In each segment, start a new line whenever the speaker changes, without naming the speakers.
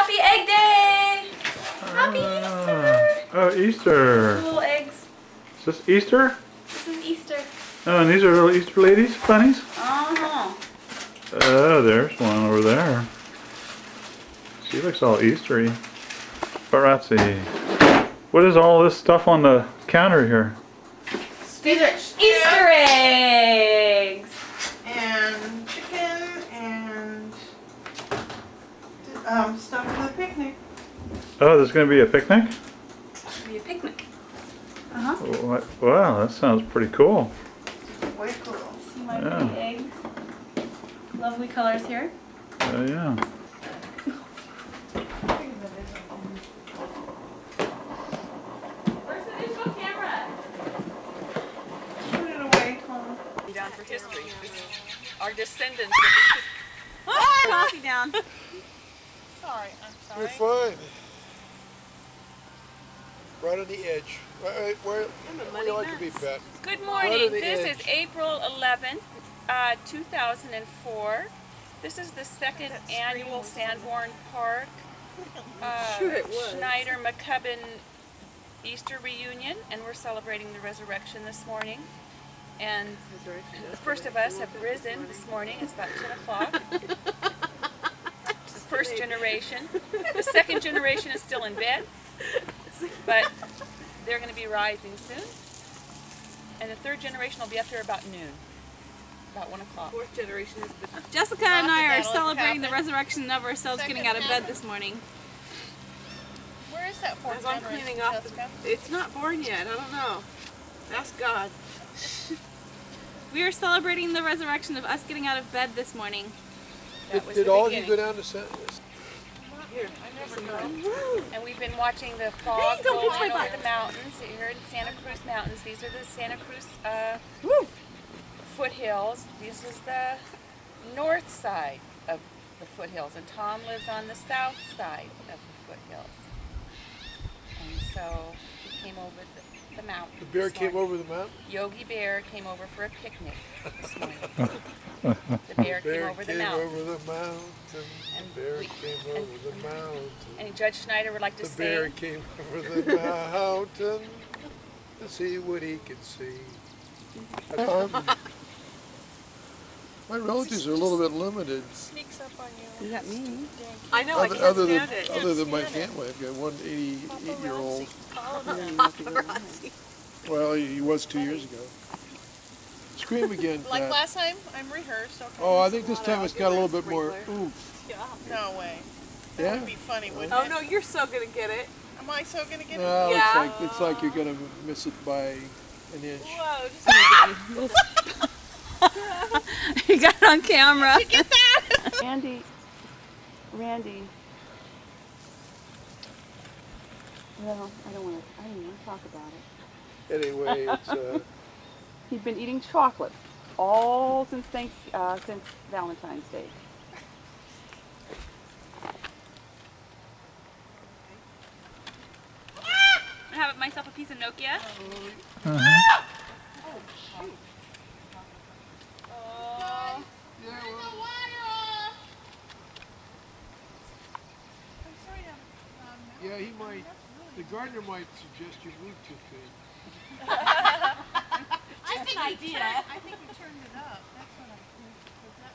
Happy Egg Day! Happy Easter!
Oh, Easter.
These little eggs.
Is this Easter?
This is Easter.
Oh, and these are little Easter ladies, bunnies?
Uh-huh.
Oh, there's one over there. She looks all Eastery. Barazzi. What is all this stuff on the counter here?
These are Easter eggs!
And chicken and stuff for the picnic.
Oh, there's going to be a picnic?
It'll be a picnic. Uh-huh.
Wow, that sounds pretty cool.
Way cool.
See my pretty eggs? Lovely colors here.
Oh, yeah.
Where's the digital camera?
Put it away, Tom.
Down for history. Our descendants.
Coffee down.
Sorry, I'm sorry.
You're fine. Right on the edge. Where you like to be, Pat?
Good
Right
morning.
on the
This
edge.
is April 11th, 2004. This is the second annual Sanborn Park Schneider-McCubbin Easter reunion, and we're celebrating the resurrection this morning. And the first of us have risen this morning. It's about 10 o'clock. The first generation. The second generation is still in bed, but they're going to be rising soon. And the third generation will be up there about noon, about 1 o'clock.
Fourth generation is the
Jessica and I are celebrating the resurrection of ourselves getting out of bed this morning.
Where is that fourth
As I'm
generation,
cleaning up,
Jessica?
it's not born yet. I don't know. Ask God.
We are celebrating the resurrection of us getting out of bed this morning.
That was
Did
the
all of you
beginning.
go down to San?
And we've been watching the fog roll in over the mountains here in Santa Cruz Mountains. These are the Santa Cruz foothills. This is the north side of the foothills, and Tom lives on the south side of the foothills. And so he came over the mountain.
The bear
this
came
morning.
over the mountain?
Yogi Bear came over for a picnic this morning. The bear came over the mountain.
over the mountain.
And
The bear
we-
came
and-
over the mountain.
And Judge Schneider would like to
The bear
sing.
came over the mountain to see what he could see. My relatives are a little bit limited.
Sneaks up on you.
Is that me?
I know,
Other than my family, I've got one 88-year-old. Well, he was 2 years ago. Scream again,
Like
Pat.
last time, I'm rehearsed. Okay.
Oh, I think this time it's got a little bit more oomph.
No way. That
Yeah?
would be funny, wouldn't
Oh
it?
no, you're so gonna get it.
Am I so gonna get it?
No,
Yeah.
it's like you're gonna miss it by an inch.
Whoa, just
You got it on camera.
Get that!
Randy. Well, I don't want to talk about it.
Anyway, it's
He's been eating chocolate all since Valentine's Day. I have myself a piece of Nokia.
yeah, he might. The gardener might suggest you move 2 feet.
Just an idea. I think we turned it up. That's what I think. 'Cause that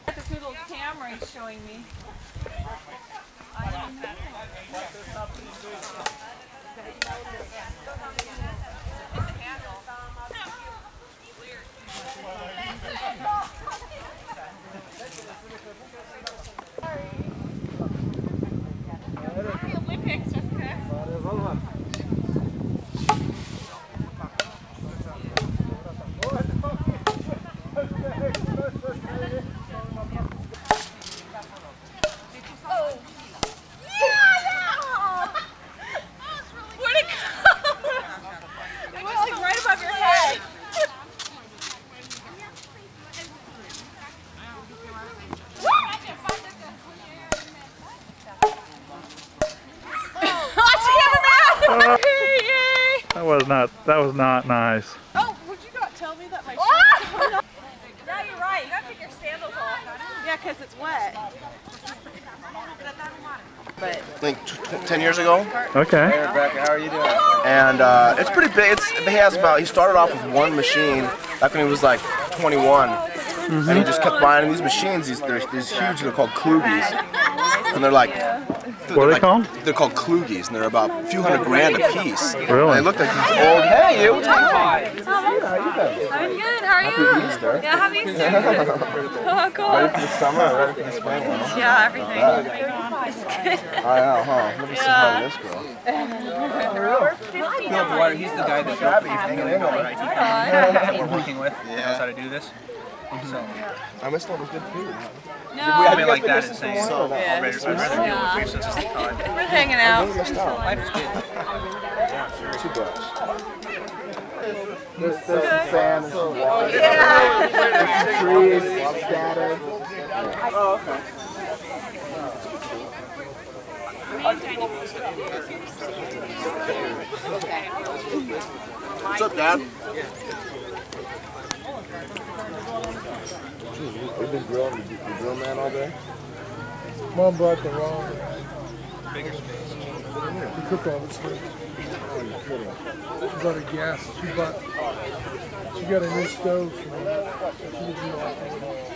really
This little camera he's showing me.
Olympics, Jessica.
Where'd it go? It was like right above your head.
That was not nice.
Oh, would you not tell me that my
Yeah, you're right. You gotta take your sandals off.
Yeah, because it's wet. But
Like 10 years ago.
Okay.
Hey Rebecca, how are you doing? And it's pretty big. He started off with one machine back when he was like 21. And he just kept buying these machines. They're huge. They're called Klugies. And they're like...
What are they called?
They're called Klugies, and they're about a few $100,000 a piece.
Really?
And they look like these old... Hey, you! What's going on?
I'm good. How are you?
Happy Easter.
Yeah, happy Easter. Oh, cool.
Ready for the summer? Ready for the spring? Huh?
Yeah, everything.
I know, huh? Let me see how this goes.
Phil Dwyer, he's the guy that built the hanging in over IT company we're working with. He knows how to do this. So
I missed all the good food.
No.
something like that is saying,
So,
I'd rather deal with you since it's the time.
We're hanging out.
Life is good.
Too much. There's some sand, there's some water.
Yeah.
Trees, scattered.
Oh, okay.
What's up, Dad? We've been grilling the grill man all day.
Mom brought the wrong.
Bigger space.
She cooked all this stuff. She bought a gas. She got a new stove. She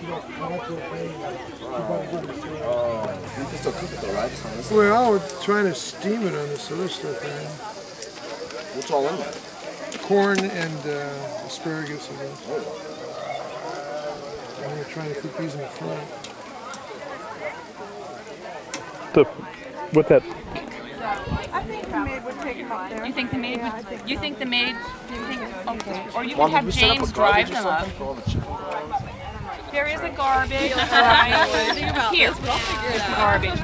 got propane. She bought a good stove.
You can still cook it though, right?
Well, we're trying to steam it on this other stuff, man.
What's all in there?
Corn and asparagus, I guess. And we're trying to cook these in the front.
With that,
I think the maid would take them up there.
You think the maid would, you think, okay. Or you
Mom,
could have
did we set up
James
a garbage
drive
or
them up.
something for all the chicken?
There is a garbage. Here, there's garbage.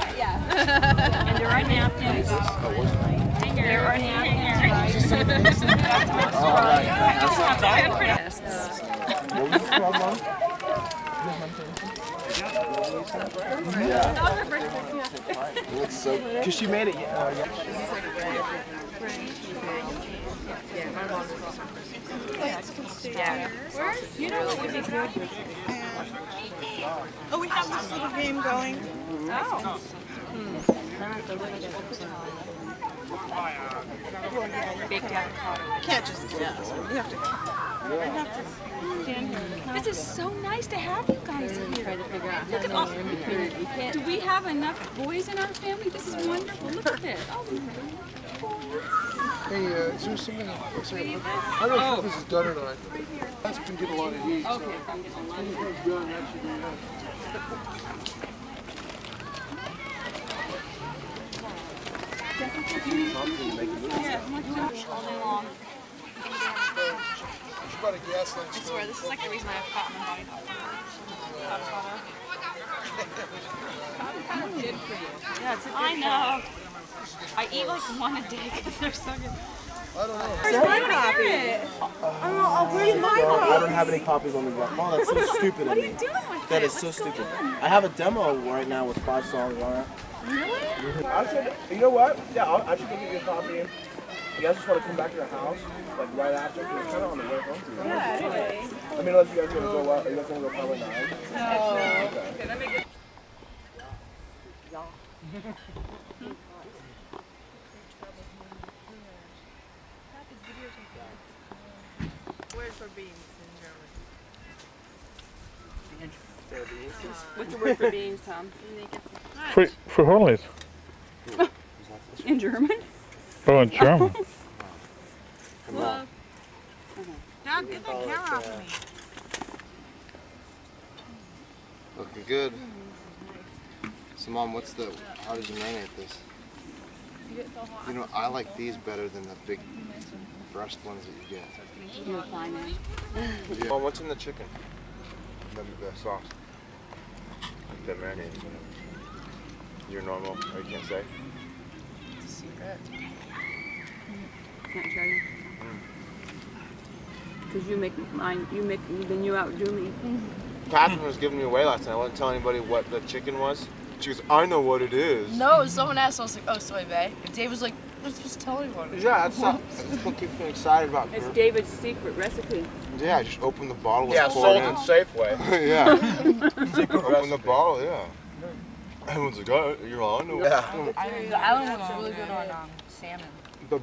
And there are napkins. There are napkins.
What was this called, Mom? Yeah. It's so... Because she made it, yeah.
You know what would be good?
Oh, we have this little game going.
Oh. Baked avocado.
Can't just guess. You have to. Stand here.
This is so nice to have you guys here. Look at all. Do we have enough boys in our family? This is wonderful. Look at this. Oh,
Hey, is there something else? I don't know if this is done or not. That's been getting a lot of heat. So.
Okay.
When it's done, that should be enough. She bought a gas line
I swear, this is like the reason I have cotton in my body. Avocado good for you. Yeah, it's a good I know. I eat like one a day because they're so good.
I don't know.
Where's my copy?
Where's my
I don't have any copies on the ground. Oh, that's so stupid.
What are you doing with
That
this?
is so stupid. I have a demo right now with 5 songs on it.
Really?
You know what? Yeah, I should go get you a copy. You guys just want to come back to the house, like right after, because it's kind of on the way home.
Yeah, anyway.
I mean, unless you guys want to go, are you guys going to go probably 9?
No.
Okay, let me get...
Word for beans in German.
What's the word for beans, Tom?
frijoles.
In German?
Oh, in German.
Dad, get that camera off of me.
Looking good. So, Mom, how did you marinate this? You know, I like these better than the big breast ones that you get.
You're fine, man.
Yeah. Mom, what's in the chicken? The sauce. The marinade. Your normal, or you can't say?
It's a secret.
Can't tell you. Because you make mine, then you outdo me.
Catherine was giving me away last night. I wasn't telling anybody what the chicken was. She goes, I know what it is.
No, someone asked, I was like, oh, soy bae. And Dave was like,
was just telling one.
Yeah, that's what keeps me excited about
It's
beer.
David's secret recipe.
Yeah, just open the bottle
Yeah,
and pour
sold
it
in
in.
Safeway.
Yeah. Open the bottle, yeah. Everyone's like, oh, you're on?
The island ones are really good on salmon.
The,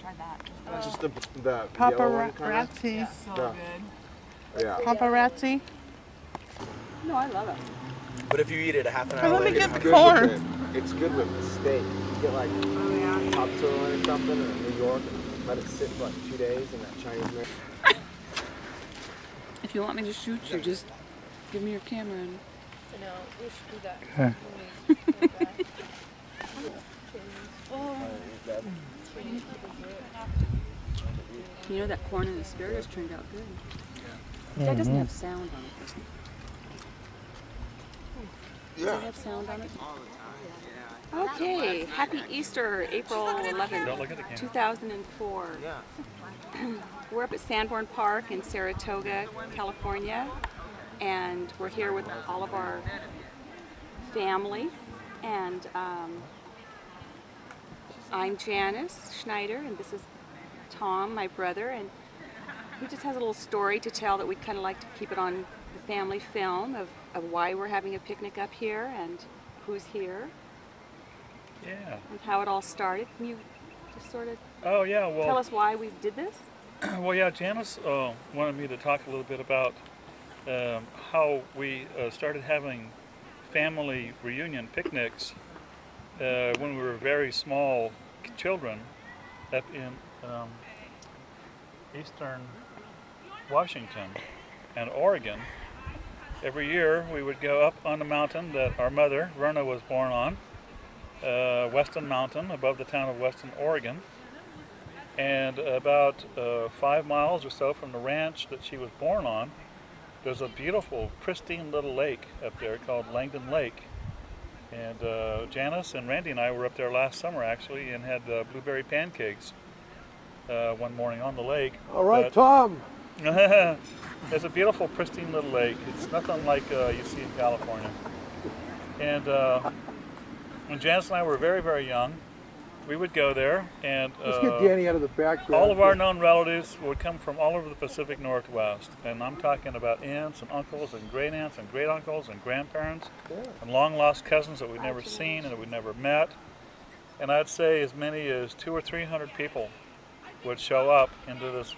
Try that.
just the yellow one kinda.
Paparazzi.
So good.
Yeah.
Paparazzi.
No, I love it.
But if you eat it a half an hour
Let me
later,
get the
It's good
corn.
with it. It's good with steak. You get like top sirloin or something in New York and let it sit for like 2 days in that Chinese marinade.
If you want me to shoot you, just give me your camera. And...
No, we should do that.
Okay.
You know that corn and asparagus turned out good. That doesn't have sound on it, does it? Does it have sound on it? Okay, happy Easter, April 11th, 2004. We're up at Sanborn Park in Saratoga, California, and we're here with all of our family. And I'm Janice Schneider, and this is Tom, my brother, and he just has a little story to tell that we kind of like to keep it on the family film of why we're having a picnic up here and who's here.
Yeah.
And how it all started. Can you just sort of
Oh yeah.
tell
Well.
us why we did this?
Well, yeah. Janice wanted me to talk a little bit about how we started having family reunion picnics when we were very small children up in eastern Washington and Oregon. Every year we would go up on the mountain that our mother, Verna, was born on, Weston Mountain, above the town of Weston, Oregon. And about 5 miles or so from the ranch that she was born on, there's a beautiful, pristine little lake up there called Langdon Lake. And Janice and Randy and I were up there last summer actually and had blueberry pancakes one morning on the lake.
All right, Tom.
It's a beautiful, pristine little lake. It's nothing like you see in California. And when Janice and I were very, very young, we would go there, and
Let's get Danny out of the background.
all of our known relatives would come from all over the Pacific Northwest. And I'm talking about aunts and uncles and great aunts and great uncles and grandparents and long lost cousins that we'd never seen and that we'd never met. And I'd say as many as 200 or 300 people would show up into this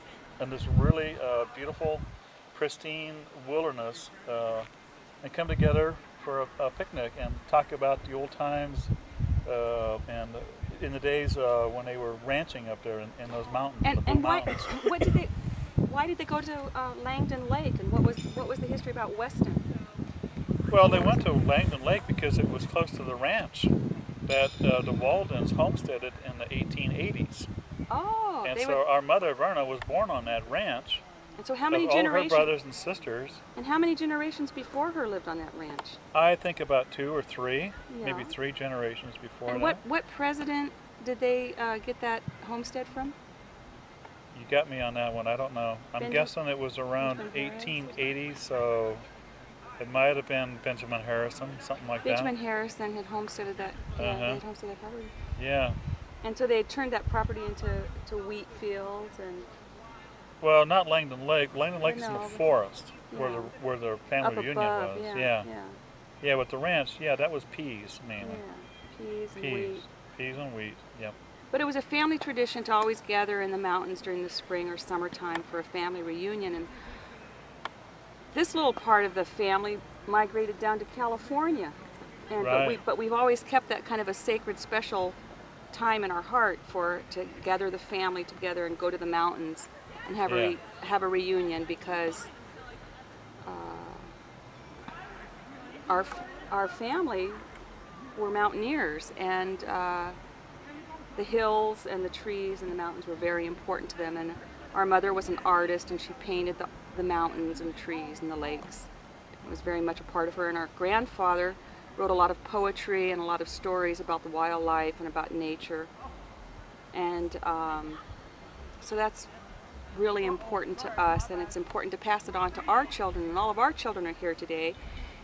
really beautiful, pristine wilderness and come together for a picnic and talk about the old times and in the days when they were ranching up there in those mountains.
And why did they go to Langdon Lake, and what was the history about Weston?
Well, they went to Langdon Lake because it was close to the ranch that the Waldens homesteaded in the 1880s.
Oh,
And so our mother, Verna, was born on that ranch.
and so how many
All of her
generations?
brothers and sisters.
And how many generations before her lived on that ranch?
I think about 2 or 3, maybe
Yeah.
3 generations before
And
that.
what president did they get that homestead from?
You got me on that one. I don't know. I'm
Benjamin-
guessing it was around
Benjamin Harris?
1880, so it might have been Benjamin Harrison, something like
Benjamin Harrison had homesteaded that. Yeah, they had homesteaded that property.
that. Yeah.
And so they had turned that property into wheat fields and
Well, not Langdon Lake. Langdon Lake is in the
know, but-
forest
yeah.
where the family
up
reunion
above.
was.
Yeah.
Yeah, with the ranch, yeah, that was peas
Yeah.
mainly.
Peas and
Peas.
wheat.
Peas and wheat, yep.
But it was a family tradition to always gather in the mountains during the spring or summertime for a family reunion. And this little part of the family migrated down to California. And
Right.
but we've always kept that kind of a sacred, special time in our heart to gather the family together and go to the mountains and have have a reunion, because our family were mountaineers, and the hills and the trees and the mountains were very important to them. And our mother was an artist, and she painted the mountains and trees and the lakes. It was very much a part of her. And our grandfather wrote a lot of poetry and a lot of stories about the wildlife and about nature. And so that's really important to us, and it's important to pass it on to our children, and all of our children are here today.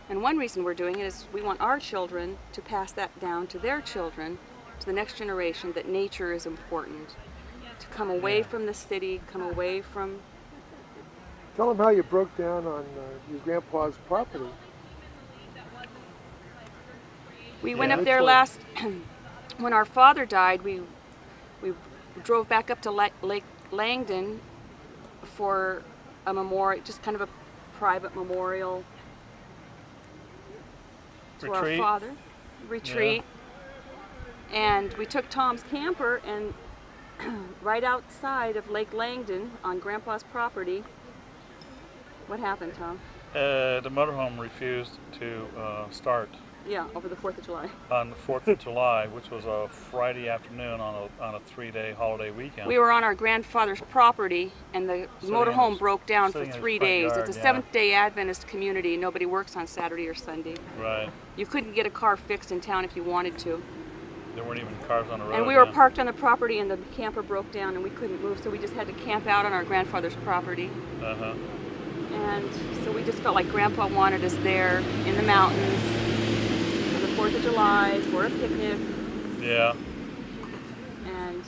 And one reason we're doing it is we want our children to pass that down to their children, to the next generation that nature is important. To come away from the city, come away from...
Tell them how you broke down on your grandpa's property.
We went up there last, when our father died, we drove back up to Lake Langdon for a memorial, just kind of a private memorial to our father. Retreat. Yeah. And we took Tom's camper, and right outside of Lake Langdon on Grandpa's property, what happened, Tom?
The motorhome refused to start.
Yeah, over the 4th of July.
On the 4th of July, which was a Friday afternoon on a 3-day holiday weekend.
We were on our grandfather's property, and the motorhome broke down for 3 days.
Yard,
it's a Seventh-day Adventist community. Nobody works on Saturday or Sunday.
Right.
You couldn't get a car fixed in town if you wanted to.
There weren't even cars on the road.
And we were parked on the property, and the camper broke down, and we couldn't move, so we just had to camp out on our grandfather's property.
Uh-huh.
And so we just felt like Grandpa wanted us there in the mountains for the 4th of July, for a picnic.
Yeah.
And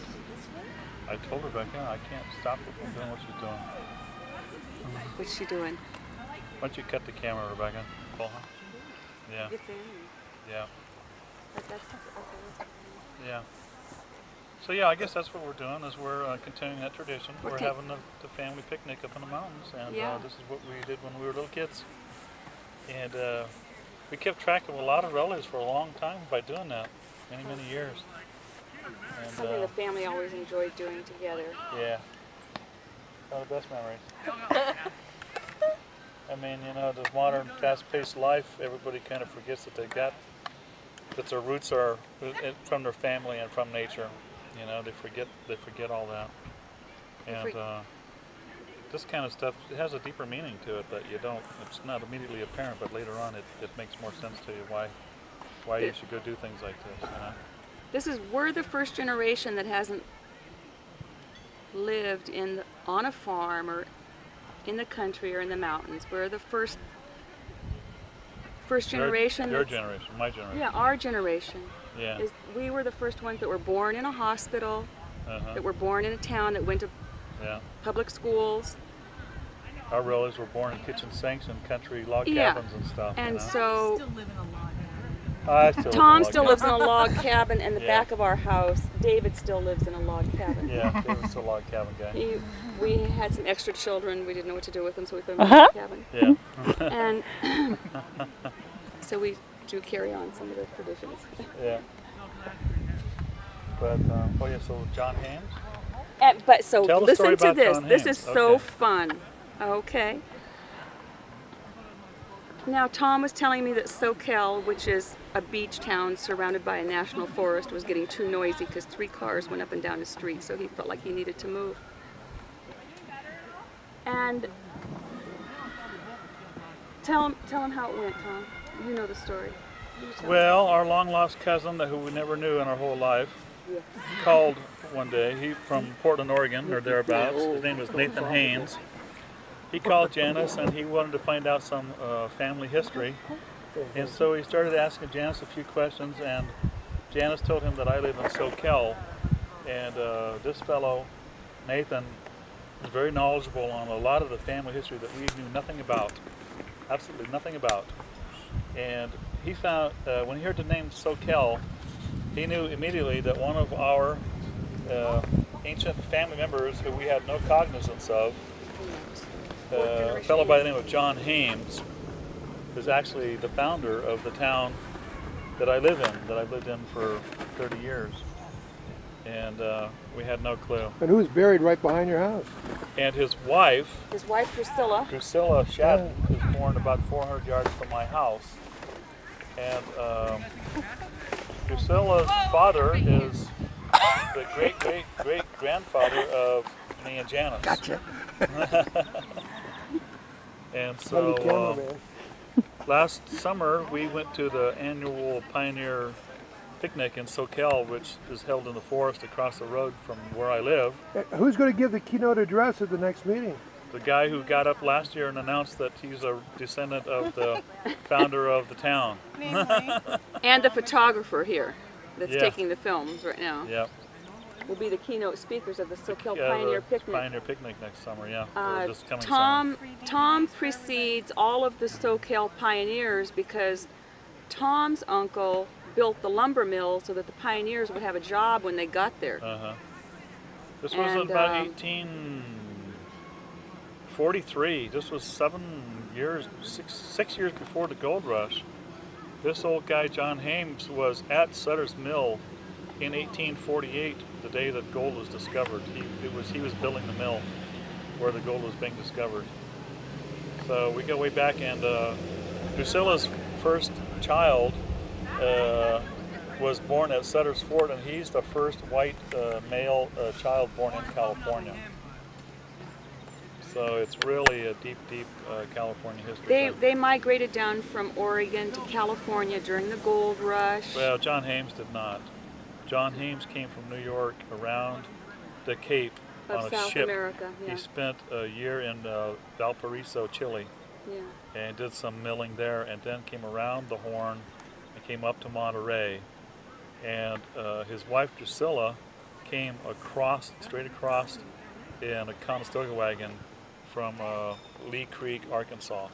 I told Rebecca I can't stop her from doing what she's doing.
what's she doing?
Why don't you cut the camera, Rebecca? Yeah.
It's in.
Yeah.
That's
Yeah. So yeah, I guess that's what we're doing, is we're continuing that tradition. We're having the family picnic up in the mountains, and this is what we did when we were little kids. And we kept track of a lot of relatives for a long time by doing that, many years. And,
something the family always enjoyed doing together.
Yeah. One of the best memories. I mean, you know, the modern fast-paced life, everybody kind of forgets that that their roots are from their family and from nature. You know, they forget all that. And this kind of stuff, it has a deeper meaning to it that it's not immediately apparent, but later on it makes more sense to you why you should go do things like this, you know?
We're the first generation that hasn't lived on a farm or in the country or in the mountains. We're the first generation.
Your generation, my generation.
Yeah, our generation.
Yeah.
We were the first ones that were born in a hospital, that were born in a town, that went to public schools.
Our relatives were born in kitchen sinks and country log cabins and stuff.
And
you know?
so
Still live in a log
Tom still lives in a log cabin in the back of our house. David still lives in a log cabin.
Yeah, David's a log cabin guy.
We had some extra children. We didn't know what to do with them, so we put them in a log cabin.
Yeah.
And so we do carry on some of those traditions.
Yeah. But, so John Haynes?
But so listen to this.
John
This
Haynes.
is so fun. Okay. Now, Tom was telling me that Soquel, which is a beach town surrounded by a national forest, was getting too noisy because 3 cars went up and down his street, so he felt like he needed to move. And tell him how it went, Tom. You know the story.
Well, our long-lost cousin, who we never knew in our whole life, called one day. He from Portland, Oregon, or thereabouts. His name was Nathan Haynes. He called Janice, and he wanted to find out some family history. And so he started asking Janice a few questions, and Janice told him that I live in Soquel. And this fellow, Nathan, is very knowledgeable on a lot of the family history that we knew nothing about. Absolutely nothing about. And he found, when he heard the name Soquel, he knew immediately that one of our ancient family members who we had no cognizance of, a fellow by the name of John Haynes, is actually the founder of the town that I live in, that I've lived in for 30 years. And we had no clue.
And who's buried right behind your house?
And his wife
Priscilla.
Priscilla Shadden is born about 400 yards from my house. And Priscilla's father is the great-great-great-grandfather of me and Janice.
Gotcha.
And so last summer we went to the annual Pioneer Picnic in Soquel, which is held in the forest across the road from where I live.
Who's going to give the keynote address at the next meeting?
The guy who got up last year and announced that he's a descendant of the founder of the town.
And the photographer here. that's
Yeah.
taking the films right now.
Yep.
Will be the keynote speakers of the SoCal
Yeah,
Pioneer
the
Picnic.
Pioneer Picnic next summer, yeah. Or this coming
Tom precedes all of the SoCal Pioneers because Tom's uncle built the lumber mill so that the pioneers would have a job when they got there.
summer. This was
And,
about 1843. This was 6 years before the gold rush. This old guy, John Hames, was at Sutter's Mill in 1848, the day that gold was discovered. He was building the mill where the gold was being discovered. So we go way back, and Drusilla's first child was born at Sutter's Fort, and he's the first white male child born in California. So it's really a deep, deep California history.
They migrated down from Oregon to California during the gold rush.
Well, John Hames did not. John Hames came from New York around the Cape
of
on a
South
ship.
America, yeah.
He spent a year in Valparaiso, Chile,
Yeah.
and did some milling there, and then came around the Horn and came up to Monterey. And his wife Drusilla came straight across in a Conestoga wagon from Lee Creek, Arkansas.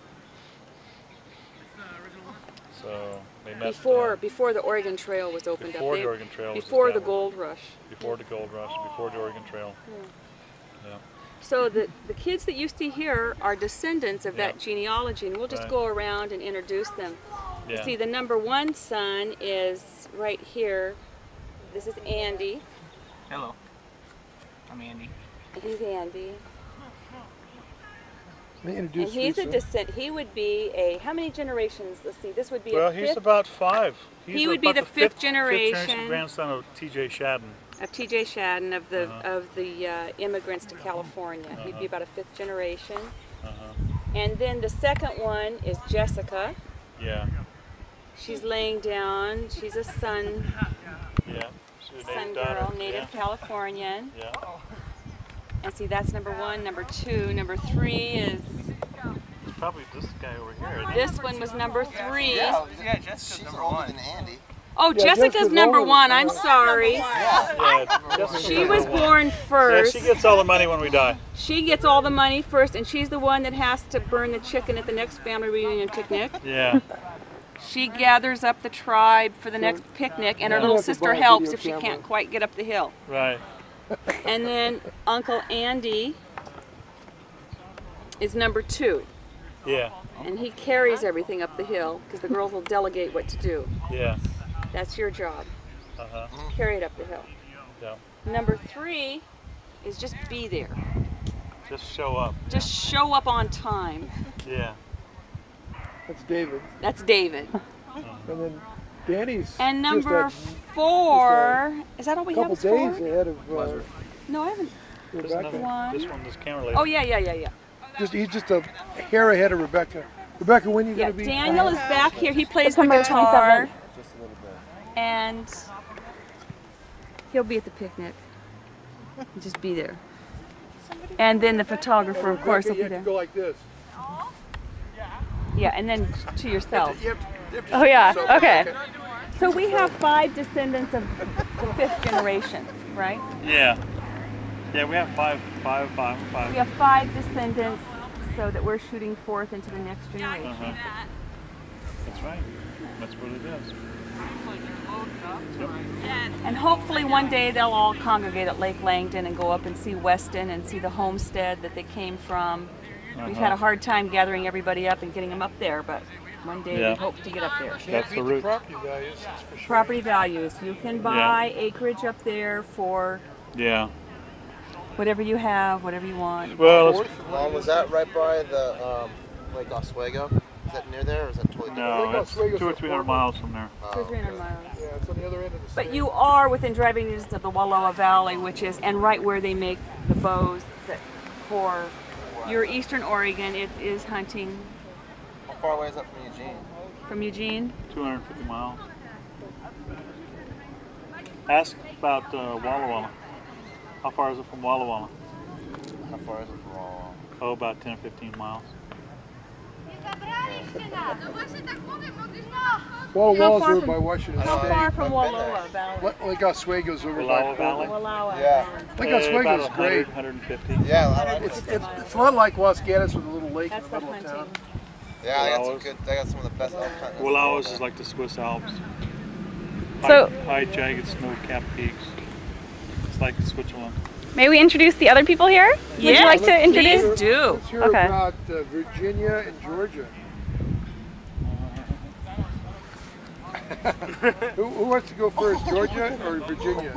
So they met
Before the Oregon Trail was opened
before
up.
the Oregon Trail was
before the
established.
gold rush.
Before the gold rush, before the Oregon Trail. Yeah.
So the kids that you see here are descendants of that
Yeah.
genealogy, and we'll just
Right.
go around and introduce them.
Yeah.
You see, the number one son is right here. This is Andy.
Hello. I'm Andy.
He's Andy.
Let me
And
introduce
he's a
Teresa.
descent. He would be how many generations? Let's see, this would be
Well,
a
he's
fifth
about 5.
He would be
about
the fifth generation.
grandson of T.J. Shadden.
of T.J. Shadden of the immigrants to California. He'd be about a fifth generation. And then the second one is Jessica.
Yeah.
She's laying down. She's a sun
Yeah. She's a
sun
native daughter.
girl, native Californian.
Yeah.
And see, that's number one. Number two. Number three is
It's probably this guy over here.
this one was number three.
Yeah, Jessica's
She's
number
older
one.
than Andy.
Oh,
Yeah,
Jessica's
Jessica's
number
older.
one. I'm sorry.
Yeah.
She was born
Yeah,
first.
she gets all the money when we die.
She gets all the money first, and she's the one that has to burn the chicken at the next family reunion picnic.
Yeah.
She gathers up the tribe for the next picnic, and her
Yeah.
little
You have to
sister
buy a
helps
video
if she
camera.
can't quite get up the hill.
Right.
And then Uncle Andy is number two,
Yeah.
and he carries everything up the hill because the girls will delegate what to do.
Yeah.
That's your job.
Uh-huh.
Carry it up the hill.
Yeah.
Number three is just be there.
Just show up.
Just show up on time.
Yeah.
That's David.
That's David.
And then Danny's
And
just
number
a
four, is that all we have
couple
is four?
days ahead of
No, I haven't.
Rebecca.
This camera lady.
Oh, yeah.
He's just a hair ahead of Rebecca. Rebecca, when are you
Yeah,
going to be?
Daniel is back here. He plays the
September
guitar.
27th.
Just a little bit.
And he'll be at the picnic. Just be there. And then the photographer, of course, will
you
be
have to
there.
go like this.
Yeah, and then to yourself.
You have to
Oh, yeah.
so-
Okay.
So we have 5 descendants of the 5th generation, right?
Yeah. Yeah, we have five.
We have 5 descendants so that we're shooting forth into the next generation.
Uh-huh. That's right. That's what it is.
And hopefully one day they'll all congregate at Lake Langdon and go up and see Weston and see the homestead that they came from. We've had a hard time gathering everybody up and getting them up there, but one day
Yeah.
we hope to get up there.
That's the root.
Property values, that's for sure.
Property values. You can buy acreage up there for
Yeah.
whatever you have, whatever you want.
Well, it's,
Mom, was that right by the Lake Oswego? Is that near there, or is that totally different?
no, it's 200 or 300 miles from there.
Oh,
300 miles.
Yeah, it's on the other end of the
But
state.
you are within driving distance of the Wallowa Valley, which is, and right where they make the bows that for your eastern Oregon, it is hunting
How far away is that from Eugene?
from Eugene.
250 miles. Ask about Walla Walla. How far is it from Walla Walla?
How far is it from all?
Oh, about 10 or 15 miles.
Walla
How
Walla's
far
over
from-
by Washington
How
State.
far from Wallowa Valley?
Lake Oswego's over
Wallowa
by
Valley?
Wallowa.
Yeah.
Lake
About
Oswego's
100,
great.
150.
Yeah, I like
It's,
it.
it's a lot like Wascanis with a little lake
That's
in
the
the middle of town.
hunting.
Yeah, I got some
Wallowas.
good. I got some of the best elk hunting.
Wallowas is like the Swiss Alps.
So-
High, jagged, snow-capped peaks. It's like Switzerland.
May we introduce the other people here? Would you like to introduce?
Please do.
Let's hear
Okay.
about Virginia and Georgia. who wants to go first, Georgia or Virginia?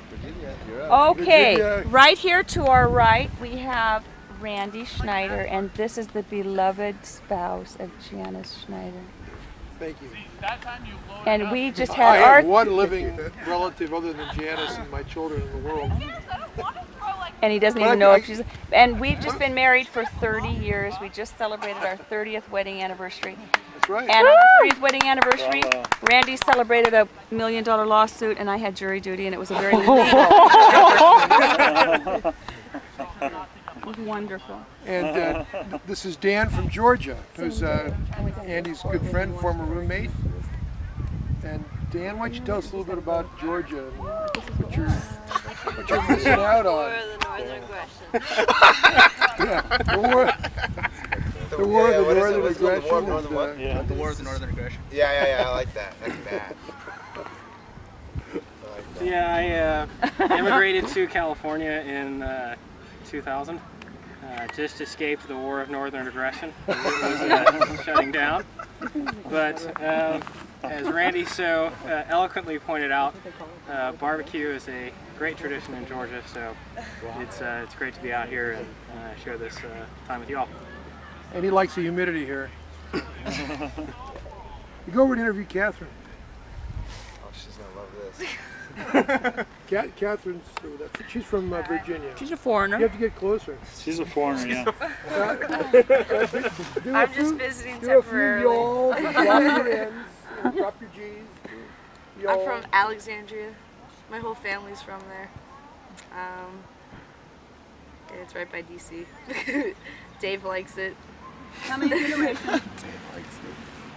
Virginia, you're up.
Okay,
Virginia.
right here to our right, we have Randy Schneider, and this is the beloved spouse of Janice Schneider.
Thank you.
And we just
I
had
have
our,
one living relative other than Janice and my children in the world.
and he doesn't
But
even
I-
know
I-
if she's, and we've just been married for 30 years. We just celebrated our 30th wedding anniversary.
That's right.
And on our 30th wedding anniversary,
Bravo.
Randy celebrated a $1 million lawsuit, and I had jury duty, and it was a very legal. It was wonderful.
And this is Dan from Georgia, who's Andy's good friend, former roommate. And Dan, why don't you tell us a little bit about Georgia and what you're missing out on? Yeah, the war, the war of the northern aggression.
War of Northern what?
Yeah.
The War of the Northern Aggression.
Yeah, I like that. That's bad.
Yeah, I immigrated to California in 2000. Just escaped the War of Northern Aggression. It was shutting down. But as Randy so eloquently pointed out, barbecue is a great tradition in Georgia, so it's great to be out here and share this time with you all.
And he likes the humidity here. You go over and interview Catherine.
Oh, she's gonna love this.
Catherine's, she's from Virginia.
She's a foreigner.
You have to get closer.
She's a foreigner, yeah.
I'm just visiting
Do a few
temporarily.
y'alls, and drop your N's, and drop your G's.
I'm
Y'all.
from Alexandria. My whole family's from there. It's right by DC. Dave likes it.
How many generations?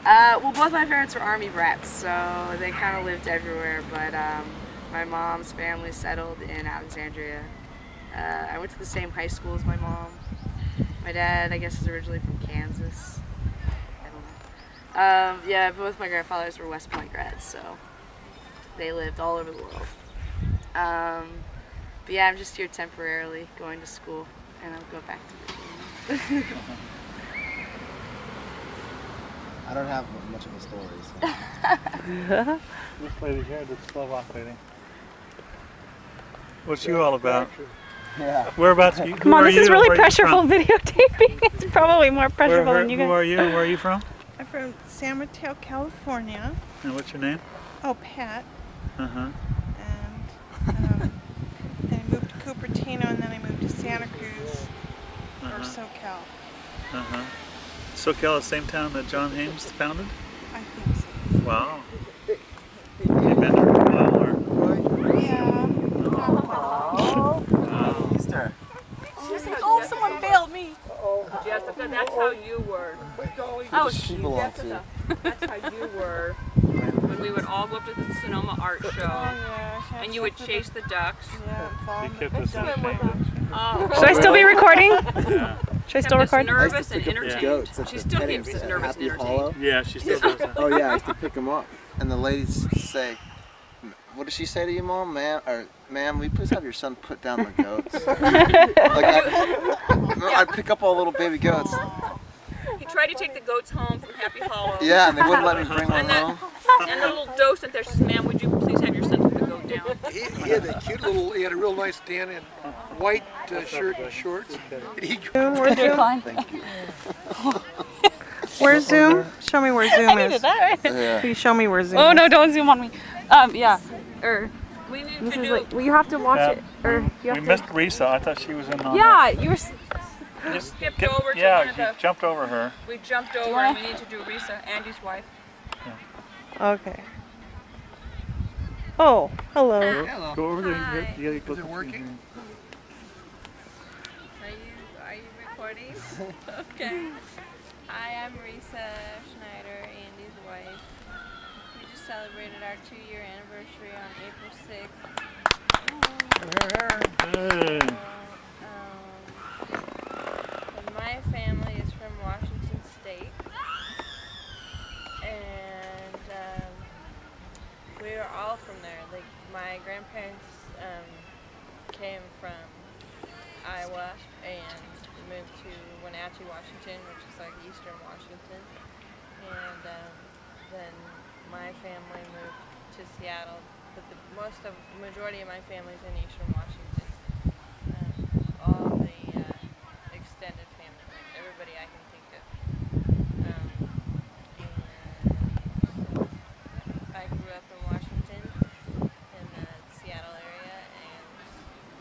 Well, both my parents were Army brats, so they kind of lived everywhere, but my mom's family settled in Alexandria. I went to the same high school as my mom. My dad, I guess, is originally from Kansas. I don't know. Yeah, both my grandfathers were West Point grads, so they lived all over the world. But yeah, I'm just here temporarily going to school, and I'll go back to Virginia.
I don't have much of a story. So.
This lady here, the Slovak lady. What's you all about?
Yeah.
Whereabouts are you?
Come on, this is really
Where are you from?
pressureful videotaping. It's probably more pressureful than you
Who
guys.
are you? Where are you from?
I'm from San Mateo, California.
And what's your name?
Oh, Pat.
Uh-huh.
And then I moved to Cupertino, and then I moved to Santa Cruz, or SoCal.
Uh-huh. SoCal, the same town that John Haynes founded?
I think so.
Wow. You've been there for a while, or?
Yeah.
Easter.
Oh, someone bailed me.
Jessica, that's how you were.
Oh, she belongs to.
That's how you were when we would all go up to the Sonoma Art Show,
Yeah,
and you would chase the ducks.
Yeah,
You kept us entertained.
Oh,
Should I still be recording?
Yeah.
Should I still record?
nervous and
goats
entertained.
at
She still keeps us nervous and entertained.
Yeah, she still does that.
Oh yeah, I used to pick them up. And the ladies say, "What does she say to you, Mom? Ma'am, will you please have your son put down the goats?" Like I'd pick up all little baby goats.
He tried to take the goats home from Happy Hollow.
Yeah, and they wouldn't let me bring one
And the,
home.
and the little docent there, she says, "Ma'am, would you please have your son put the goat down?"
He had a cute little, he had a real nice tan and white shirt and shorts. And he
Where's Zoom?
Thank you.
Where's Zoom? Show me where Zoom is.
That.
Yeah.
Can you show me where Zoom
Oh
is?
no, don't zoom on me. Yeah.
We need
This
to
is
do.
like, well, you have to watch
Yeah.
it. Or you
We
have to.
missed Risa. I thought she was in on
Yeah, you were.
Just
skipped over to
yeah,
one of
you
the-
jumped over her.
We jumped over, and we need to do Risa, Andy's wife.
Okay. Oh, hello.
Go over there. You gotta go
Is it working?
Are you recording? Okay.
Hi, I'm Risa Schneider, Andy's wife. We just celebrated our 2-year anniversary on April 6th. And my family is from Washington State. And we are all from there. Like, my grandparents came from Iowa and moved to Wenatchee, Washington, which is like eastern Washington. And then my family moved to Seattle, but the majority of my family is in eastern Washington. All the extended family, like everybody I can think of. I grew up in Washington, in the Seattle area, and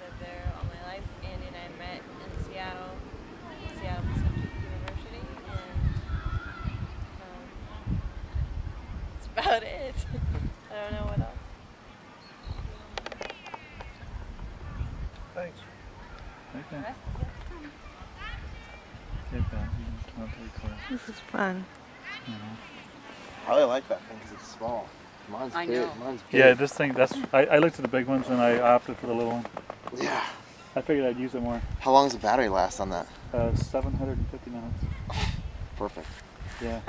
lived there all my life. Andy and I met in Seattle Pacific University, and that's about it. I don't know what else.
Thanks.
Okay. Take that. Not very close.
This is fun.
I really like that thing because it's small. Mine's
I
big.
know.
Mine's big.
Yeah, this thing, I looked at the big ones and I opted for the little one.
Yeah.
I figured I'd use it more.
How long does the battery last on that?
750 minutes.
Perfect.
Yeah.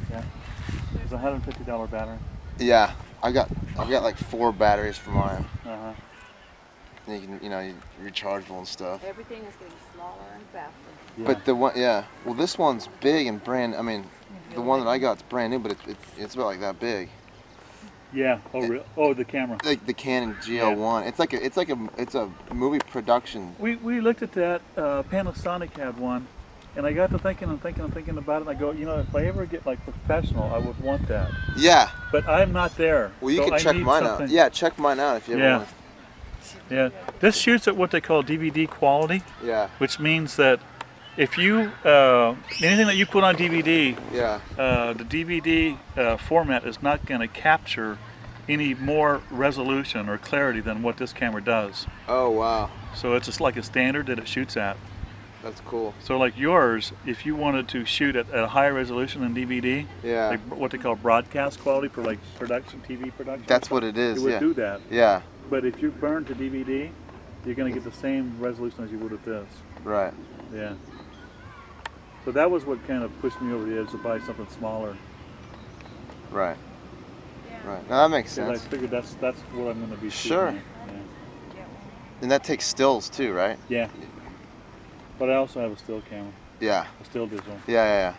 Yeah. It's a $150 battery.
Yeah, I've got like 4 batteries for mine.
Uh-huh.
And you can, you rechargeable and stuff.
Everything is getting smaller and faster.
Yeah.
But the one, yeah. Well, this one's big and brand. I mean, the one that I got's brand new, but it's about like that big.
Yeah. Oh, real? Oh, the camera.
Like the Canon GL1. Yeah. It's a movie production.
We looked at that. Panasonic had one, and I got to thinking about it. And I go, if I ever get like professional, I would want that.
Yeah.
But I'm not there.
Well, you
so
can check mine out. Yeah, check mine out if you ever want.
Yeah. This shoots at what they call DVD quality.
Yeah.
Which means that if you anything that you put on DVD, the DVD format is not going to capture any more resolution or clarity than what this camera does.
Oh wow!
So it's just like a standard that it shoots at.
That's cool.
So like yours, if you wanted to shoot at a higher resolution than DVD, like what they call broadcast quality for like TV production.
That's what it is.
It would do that.
Yeah.
But if you burn to DVD, you're going to get the same resolution as you would with this.
Right.
Yeah. So that was what kind of pushed me over the edge to buy something smaller.
Right. Right. Now that makes sense.
I figured that's what I'm going to be shooting.
Sure.
At. Yeah.
And that takes stills too, right?
Yeah. But I also have a still camera.
Yeah.
A still digital.
Yeah.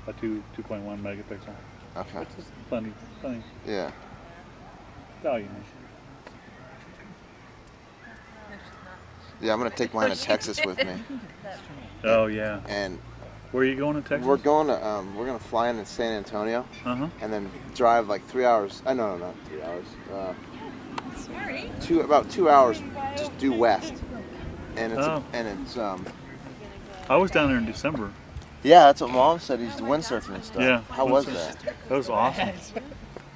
A 2.1 megapixel.
Okay.
Which is plenty.
Yeah.
Value.
Yeah, I'm gonna take mine to Texas with me.
Oh yeah.
And
where are you going to Texas?
We're going to we're gonna fly into San Antonio, and then drive like 3 hours. No, not 3 hours. About 2 hours, just due west. And it's
I was down there in December.
Yeah, that's what Mom said. He's windsurfing and stuff.
Yeah.
How was that?
That was awesome.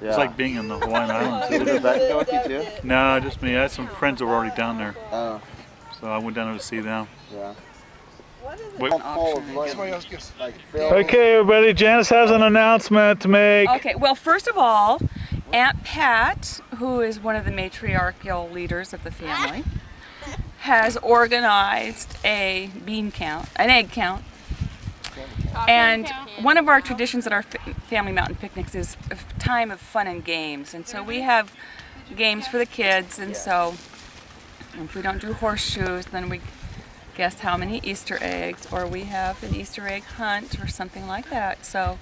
Yeah.
It's like being in the Hawaiian Islands.
Did Rebecca go with you too?
No, just me. I had some friends that were already down there.
Oh.
So I went down there to see them.
Yeah.
Okay, everybody. Janice has an announcement to make.
Okay. Well, first of all, Aunt Pat, who is one of the matriarchal leaders of the family, has organized an egg count. And one of our traditions at our family mountain picnics is a time of fun and games. And so we have games for the kids. And so if we don't do horseshoes, then we guess how many Easter eggs, or we have an Easter egg hunt or something like that. So,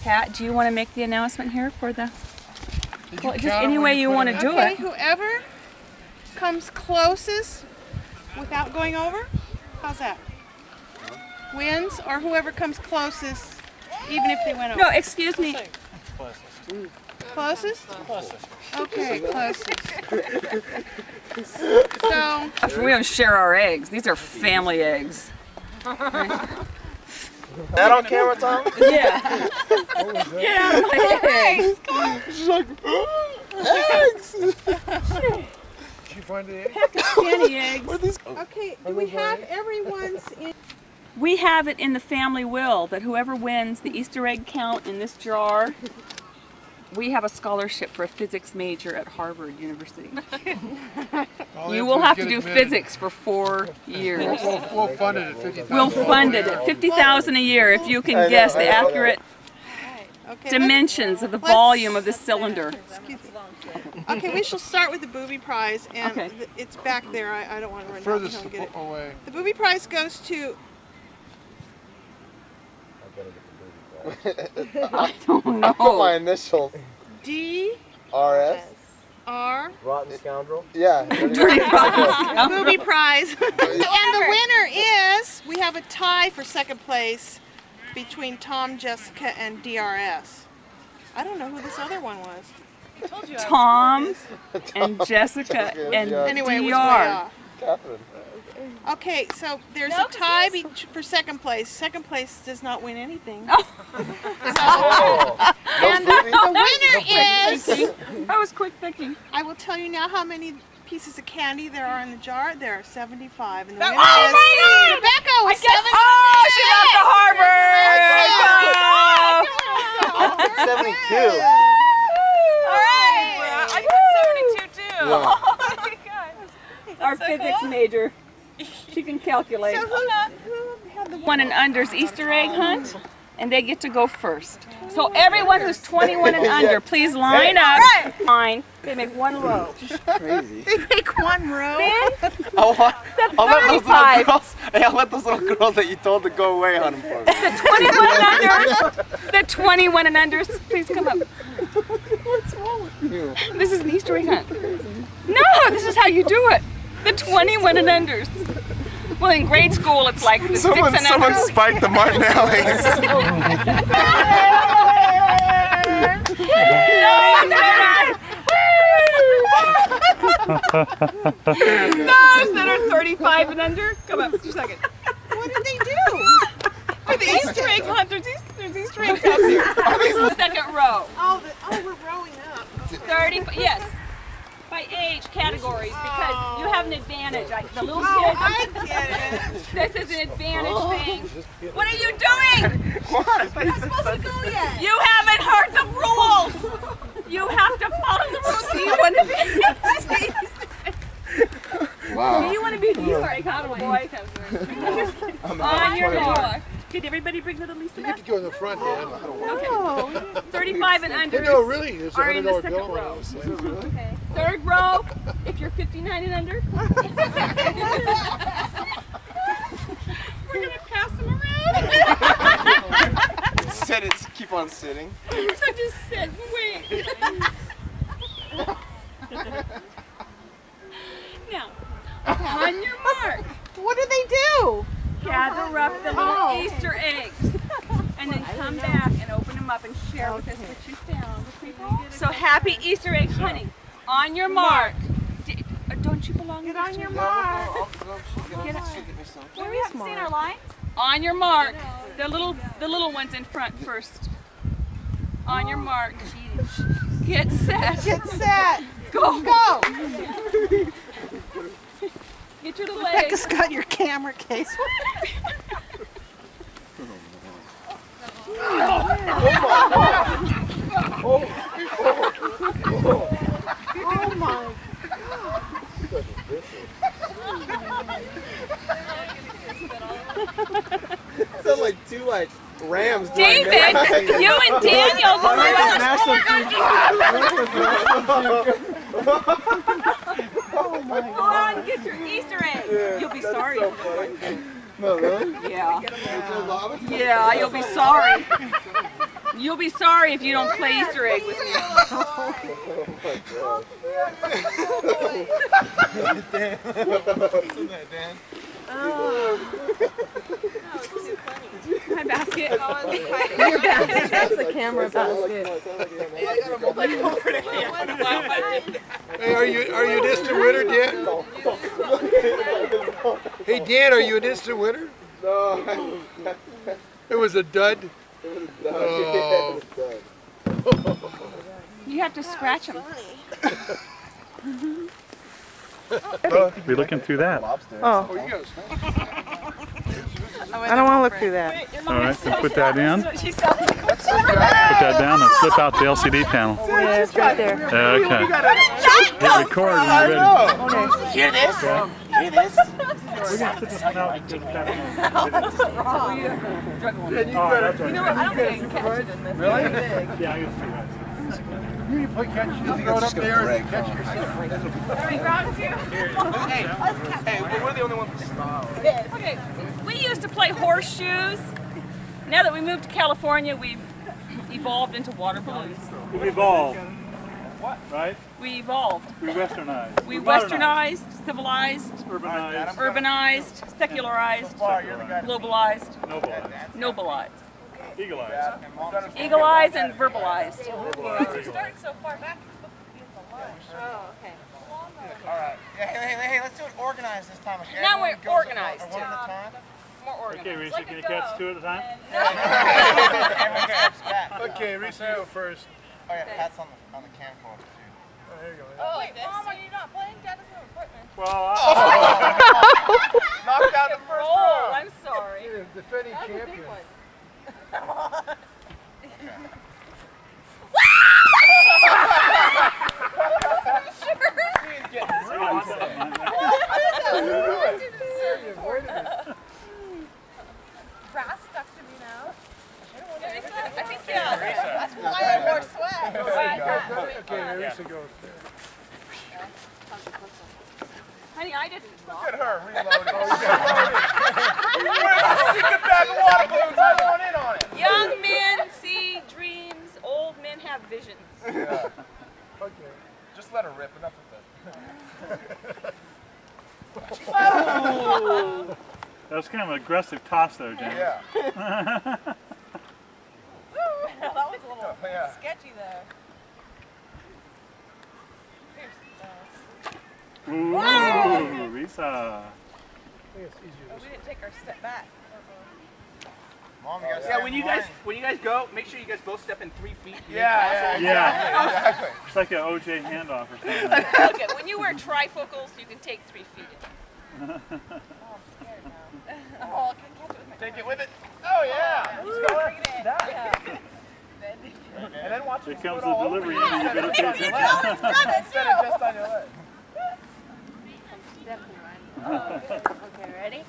Pat, do you want to make the announcement here for the... Well, just any way you want to do it.
Whoever comes closest without going over, how's that? Wins, or whoever comes closest, even if they went over?
No, excuse me.
Closest? Okay, closest. So
we don't share our eggs. These are family eggs.
That on camera, Tom?
Yeah. Get out of my eggs.
She's like, eggs! Did you find the eggs?
Heck of skinny eggs. Okay, do we have everyone's in?
We have it in the family will that whoever wins the Easter egg count in this jar, we have a scholarship for a physics major at Harvard University. You will have to do physics for 4 years.
We'll fund it at $50,000.
We'll fund it at $50,000 a year if you can guess the accurate dimensions of the volume of the cylinder.
Okay, we shall start with the booby prize, and it's back there. I don't want to run
Furthest
down and get it.
away.
The booby prize goes to.
I don't know.
Put my initials.
D.
R.S.
R.
Rotten scoundrel. Yeah.
Booby prize. And the winner is, we have a tie for second place between Tom, Jessica, and DRS. I don't know who this other one was.
Tom and Jessica and
anyway, it was way
DR.
off. Okay, so there's a tie for second place. Second place does not win anything. And the winner is...
That was quick thinking.
I will tell you now how many pieces of candy there are in the jar. There are 75. And the winner
Oh
is
my God!
Rebecca with 76.
Oh, she got the Harvard!
72.
All right. I put 72 too.
Yeah.
Oh my God.
Our physics major. She can calculate.
So who had the
One and under's Easter egg hunt, and they get to go first. So everyone who's 21 and under, please line up. Line. They make one row.
Crazy.
They make one row.
I'll let those
35.
little girls. Hey, I'll let those little girls that you told to go away hunt them for me.
The 21 and unders. The 21 and unders, please come up.
What's wrong with you?
This is an Easter egg hunt. No, this is how you do it. The 21 and unders. Well, in grade school, it's like the 6 and unders.
Someone spiked the Martinellis.
Those that are 35 and under, come up just a second.
What did they do?
For the Easter egg hunt, there's Easter eggs up here. Second row.
Oh, we're rowing up.
30, yes. By age categories, because you have an advantage. The little kids.
I get it.
This is an advantage thing. What are you doing?
We're not supposed to go yet.
You haven't heard the rules. You have to follow the rules. Do you want to be?
Wow.
Do you want to be the Easter egg hunt, boy? On your mark. Did everybody bring little Lisa
You get to go in the front, Dan.
Okay. 35 and under
No, really? There's
are in the
$100
second
bill.
row.
Okay.
Third row, if you're 59 and under. We're going to pass them around.
Sit it. Keep on sitting.
So just sit and wait. Now, on your mark.
What do they do?
Gather up the little Easter eggs. And then come back and open them up and share with us what you found. So happy Easter egg hunting. On your mark. Don't you belong?
Get on your mark.
We haven't seen our lines. On your mark. The little ones in front first. On your mark. Get set.
Get set.
Go.
Go.
Get your legs.
Rebecca's got your camera case. Oh my.
Sound like two rams.
David, you and Daniel go
Oh my
Go on, get your Easter egg. You'll be sorry.
No, really?
Yeah. Yeah, you'll be sorry. You'll be sorry if you don't play Easter egg with me.
Oh my God. Dan. What's in that, Dan?
My basket.
Your basket. That's the camera basket.
Hey, are you an instant winner, Dan? Hey, Dan, are you an instant winner?
No.
It was a dud. Oh.
You have to scratch them.
Be looking through that.
Oh, you guys.
I don't want to look through that.
All right, so put that in. Put that down and flip out the LCD panel.
Yeah, it's right there.
Okay. Hit record when you're ready.
Hear this? Hear this?
We're going to put this one out because it's kind of...
You know what? I don't think I can catch it in this.
Really?
Yeah, I guess you're right.
You play catch, you throw it up there and you catch it yourself.
Hey, we're the only ones with style.
Okay, we used to play horseshoes. Now that we moved to California, we've evolved into water balloons.
We evolved. What? Right?
We evolved.
We westernized.
We westernized, civilized,
urbanized,
secularized, globalized, nobilized.
Eagle-eyed.
Eagle-eyed and verbalized.
You're starting so far back. Oh, okay.
All right. Hey, let's do it organized this time. Okay?
Now we're organized.
One at a time.
More organized.
Okay, Risa, can you catch two at a time?
Okay, Risa, you go first.
Oh yeah, Pat's on the camcorder too.
Oh, there you go.
Oh, like this? Mom, are you not playing? Dad doesn't have equipment.
Well,
knocked out the first
Oh,
round.
I'm sorry.
You're the defending champion.
Grass stuck to me now.
I think, yeah.
That's why I have more sweat.
Okay, Risa goes.
Honey, I didn't.
Look at her reloading. Where's the secret bag of water balloons? I want in on it.
Young men see dreams, old men have visions.
Yeah.
Okay.
Just let her rip. Enough of that.
that was kind of an aggressive toss there, James.
Yeah.
That was a little sketchy there.
Ooh, Risa.
We didn't take our step back.
Mom, you guys
Yeah, when you guys go, make sure you guys both step in 3 feet.
Yeah, exactly.
It's like an OJ handoff or something.
Okay, when you wear trifocals, you can take 3 feet.
Oh, I'm scared now. Oh, I can catch it with my
Take it with it. Oh yeah.
Let's go. Bring it in. Yeah.
And then watch
Here
it
comes
split all
the
over
delivery.
you
You
instead
better
of
pay
just on your
attention.
leg. Instead of just on your leg.
Okay, ready?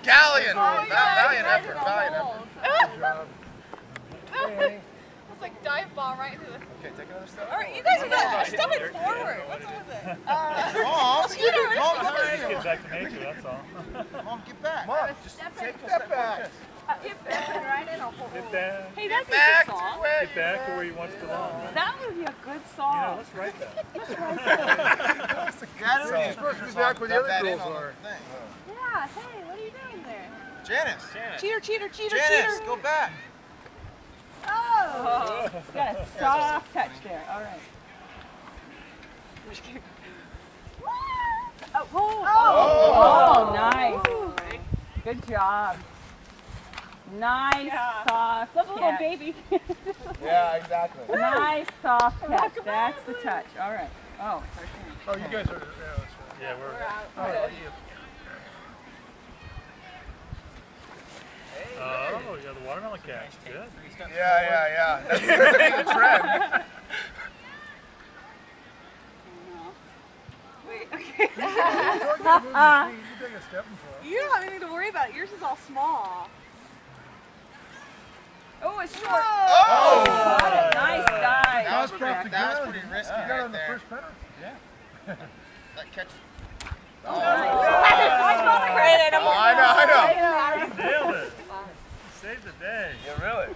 Galleon! Valiant effort, valiant effort.
It's like dive bomb right into the...
Okay, take another step.
Alright, you guys are not stepping forward. What's up with it?
Mom,
Just get back to nature, that's all.
Mom, get back. Mom, just take a step back.
Hit back right in a hole.
Get back.
Hey, that's a
Back
good
to
song.
where
Get back to where you once belong.
That would be a good
Yeah,
song.
let's write that.
You're supposed to be back where the other girls are.
Yeah, hey, what are you doing there?
Janice.
Cheater, cheater, cheater,
Janice,
cheater.
go back.
Oh!
Got a soft touch there. All right. Oh, nice. Good job. Nice, soft
Look, little
catch.
baby.
Yeah, exactly.
Nice, soft catch. That's the touch. All right. Oh,
Oh, you guys are.
Yeah, we're Oh, you got the watermelon catch. Good.
Yeah. That's the trend.
You don't have anything to worry about. Yours is all small.
oh, it's short.
Oh!
Nice dive.
That was pretty risky
You got
right
on the
there.
first penalty?
That catch.
Right in him.
I know.
You nailed it. Saved the day.
Yeah, really. All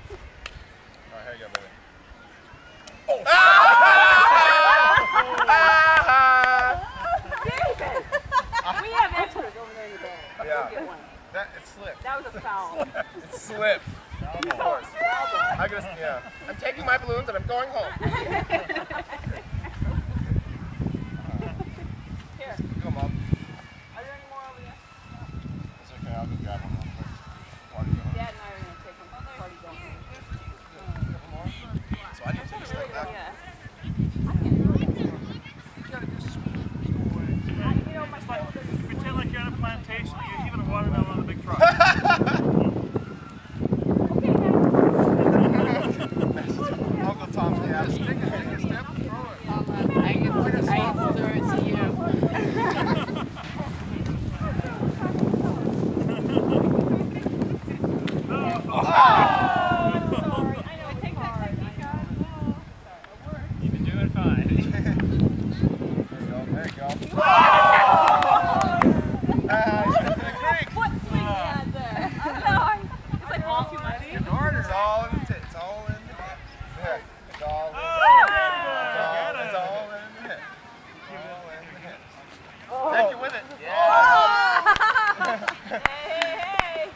right, here you go, baby.
We have extras over there in the bag.
Yeah.
Get one.
It slipped.
That was a foul.
It slipped. Of course. I'm taking my balloons and I'm going home.
Here.
Go, Mom.
Are there any more over there?
It's okay, I'll go grab them.
Dad and I are going to take them. Party going.
So I need to take a step back.
Yeah.
You gotta do sweet.
You've been doing fine.
There you go.
What swing you had there? I don't know. It's like all too much.
It's all in the head. It's all in the head. It's all in the head. Take it with it. Yeah.
Hey.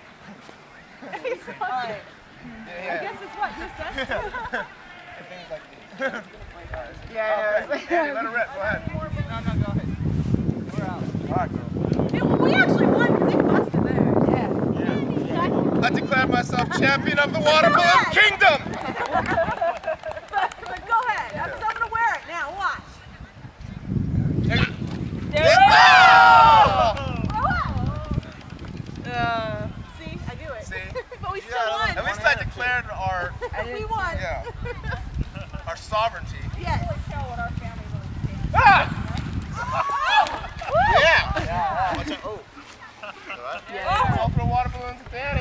Alright.
Yeah.
I guess it's what, just us two?
Things like these. Yeah. Andy, let it rip. Go ahead.
No, go ahead. We're out.
All right, girl.
We actually won because they busted theirs.
I declare myself champion of the water balloon kingdom.
But go ahead. I'm going to wear it now. Watch.
There you
See, I do it.
See?
But we still won.
At least I declared our
We won.
yeah our sovereignty.
Yes.
Ah! Yeah. Watch out. Oh. Yeah. Open a water balloon to Danny.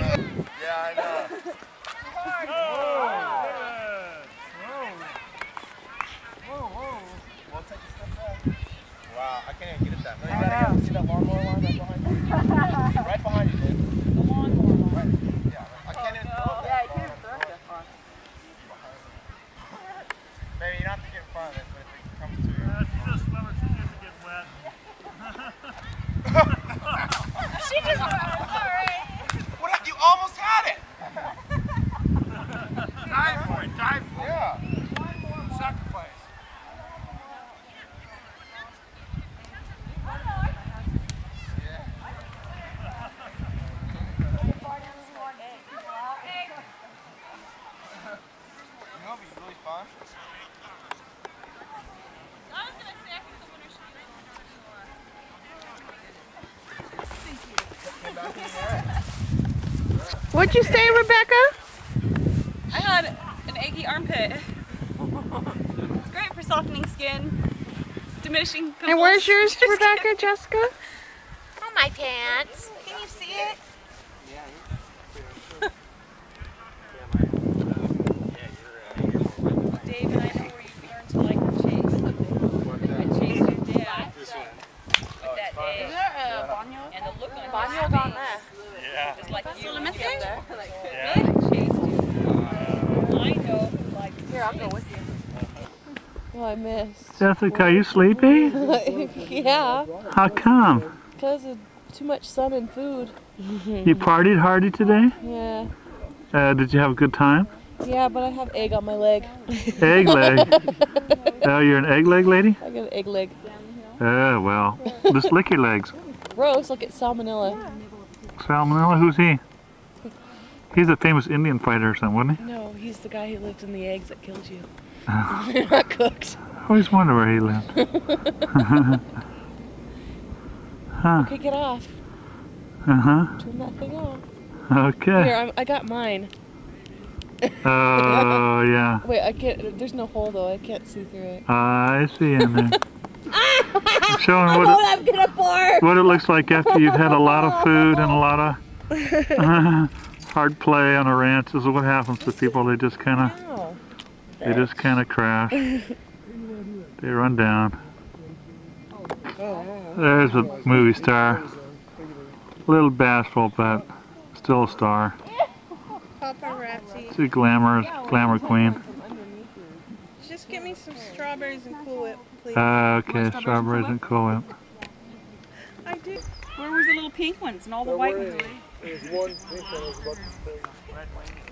Yeah, I know. Whoa. We'll take a step back. Wow, I can't even get at that. No, you gotta see that lawnmower line right behind you? Right behind you, Dave. The lawnmower line. Right. Yeah, I can't even throw that.
Yeah, I can't throw that far.
Maybe you don't have to get in front of it, but if it comes to you.
She just swimmers, she doesn't get wet.
She just sorry.
What? You almost had it!
Dive for it, dive for it.
Yeah.
Sacrifice.
You know, it'd be really fun.
What'd you say, Rebecca?
I had an eggy armpit. It's great for softening skin, diminishing pimples.
And where's yours, Rebecca, Jessica?
On my pants. Can you see it?
Dave and I know where you learned to like the chase. I chased your dad with that egg.
Is there a baño?
And the look on
Baño
his
on
face
there.
Yeah.
was like you
Solamente?
up there.
Yeah.
I chased you. I know who likes
Here, I'll go with you.
Well, I missed.
Jessica, you sleepy?
Yeah,
How come?
because of too much sun and food.
You partied hardy today?
Yeah.
Did you have a good time?
Yeah, but I have egg on my leg.
Egg leg. Oh, you're an egg leg lady?
I got an egg leg.
Well, just lick your legs.
Gross, look at salmonella.
Salmonella, who's he? He's a famous Indian fighter or something, wasn't he?
No, he's the guy who lives in the eggs that kills you. They're not cooked.
I always wonder where he lived. Huh.
Okay, get off.
Uh-huh.
Turn that thing off.
Okay.
Here, I got mine.
Oh, yeah.
Wait, I can't, there's no hole though, I can't see through it.
I see in there. I'm showing
I'm gonna pour!
what it looks like after you've had a lot of food and a lot of hard play on a ranch. This is what happens to people. They just kind of crash. They run down. There's a movie star. A little bashful, but still a star.
Paparazzi.
She's a glamour queen.
Just get me some strawberries and Cool Whip, please.
Okay, strawberries and Cool Whip.
I do.
Where was the little pink ones and all the white ones?
There's one pink one I was about to say.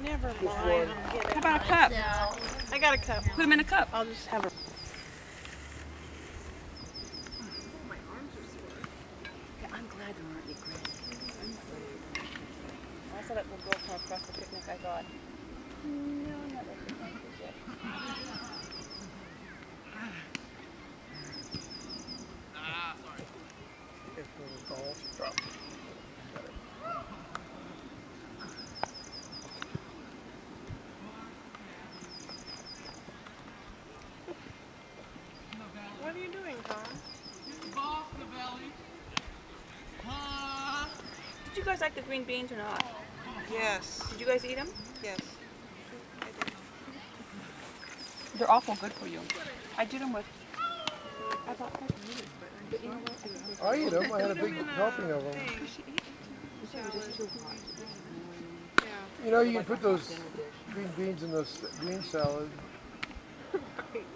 Never mind.
How about a cup?
I got a cup.
Put them in a cup.
I'll just have a...
I'm glad there aren't any grandkids. I saw that little girl come across the picnic I got. No, not like the grandkids yet.
What are you doing, Tom?
Did you guys like the green beans or not?
Yes.
Did you guys eat them?
Yes.
They're awful good for you. I did them with.
I eat them. I had a big helping of them. You know, you can put those green beans in those green salad.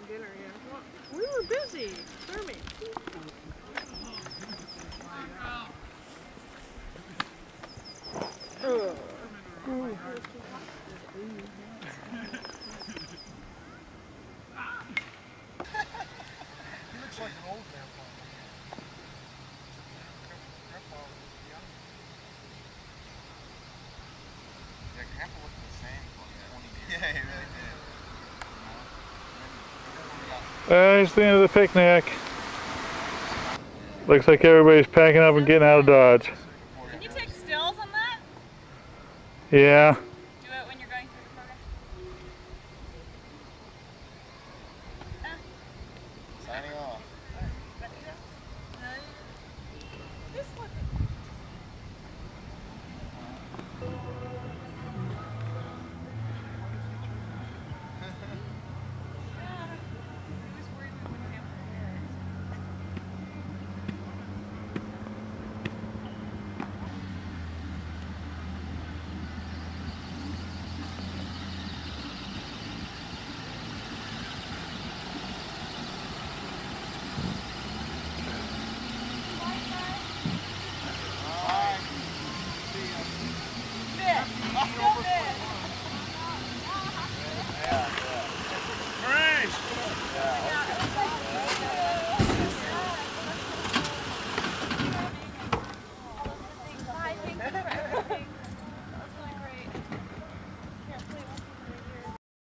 Dinner, yeah. We were busy serving.
He looks like an old grandpa. Grandpa was young.
Yeah, Grandpa looked the same for like 20 years. Yeah, he really did.
It's the end of the picnic. Looks like everybody's packing up and getting out of Dodge.
Can you take stills on that?
Yeah.